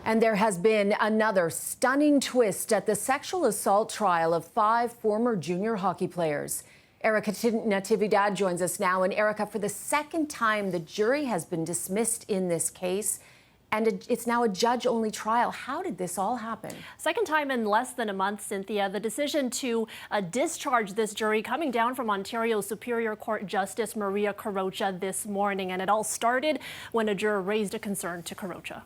And there has been another stunning twist at the sexual assault trial of 5 former junior hockey players. Erica Natividad joins us now. And Erica, for the second time, the jury has been dismissed in this case. And it's now a judge-only trial. How did this all happen? Second time in less than a month, Cynthia. The decision to discharge this jury coming down from Ontario Superior Court Justice Maria Carocha this morning. And it all started when a juror raised a concern to Carocha.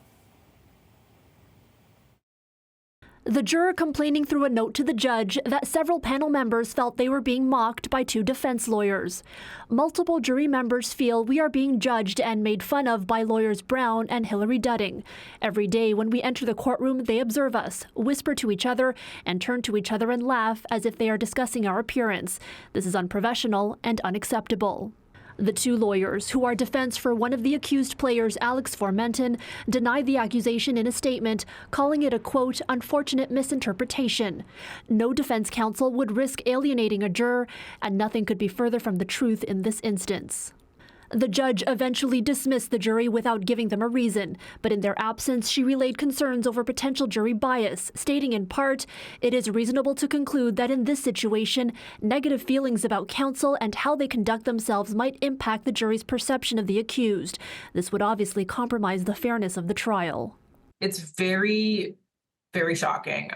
The juror complaining through a note to the judge that several panel members felt they were being mocked by 2 defense lawyers. Multiple jury members feel we are being judged and made fun of by lawyers Brown and Hillary Dudding. Every day when we enter the courtroom, they observe us, whisper to each other, and turn to each other and laugh as if they are discussing our appearance. This is unprofessional and unacceptable. The 2 lawyers, who are defense for one of the accused players, Alex Formenton, denied the accusation in a statement, calling it a, quote, unfortunate misinterpretation. No defense counsel would risk alienating a juror, and nothing could be further from the truth in this instance. The judge eventually dismissed the jury without giving them a reason, but in their absence, she relayed concerns over potential jury bias, stating in part, it is reasonable to conclude that in this situation, negative feelings about counsel and how they conduct themselves might impact the jury's perception of the accused. This would obviously compromise the fairness of the trial. It's very shocking.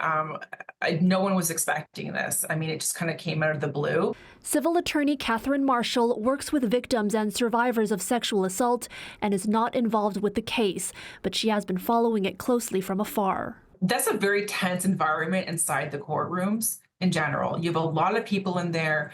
No one was expecting this. I mean, it just kind of came out of the blue. Civil attorney Catherine Marshall works with victims and survivors of sexual assault and is not involved with the case, but she has been following it closely from afar. That's a very tense environment inside the courtrooms in general. You have a lot of people in there.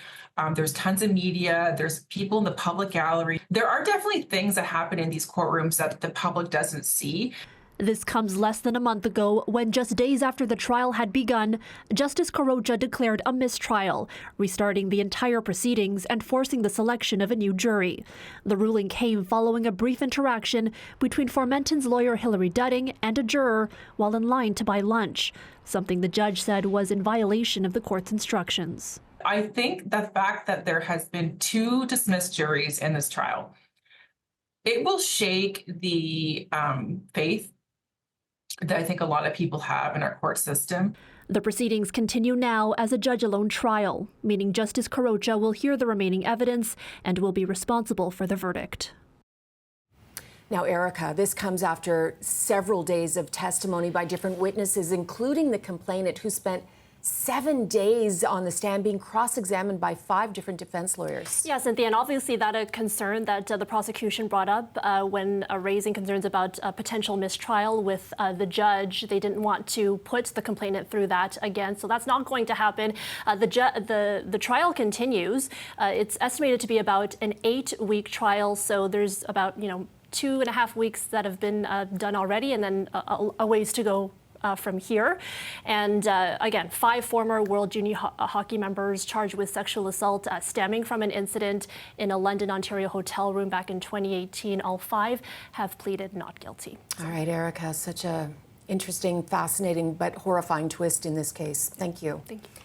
There's tons of media. There's people in the public gallery. There are definitely things that happen in these courtrooms that the public doesn't see. This comes less than a month ago when, just days after the trial had begun, Justice Carocha declared a mistrial, restarting the entire proceedings and forcing the selection of a new jury. The ruling came following a brief interaction between Formenton's lawyer Hillary Dudding and a juror while in line to buy lunch, something the judge said was in violation of the court's instructions. I think the fact that there has been 2 dismissed juries in this trial, it will shake the faith that I think a lot of people have in our court system. The proceedings continue now as a judge-alone trial, meaning Justice Carocha will hear the remaining evidence and will be responsible for the verdict. Now, Erica, this comes after several days of testimony by different witnesses, including the complainant, who spent 7 days on the stand being cross-examined by 5 different defense lawyers. Yeah, Cynthia, and obviously that a concern that the prosecution brought up when raising concerns about a potential mistrial with the judge. They didn't want to put the complainant through that again, so that's not going to happen. The trial continues. It's estimated to be about an 8-week trial, so there's about 2.5 weeks that have been done already, and then a ways to go from here. And again, 5 former World Junior Hockey members charged with sexual assault stemming from an incident in a London, Ontario hotel room back in 2018. All 5 have pleaded not guilty. All right, Erica, such a interesting, fascinating, but horrifying twist in this case. Thank you. Thank you.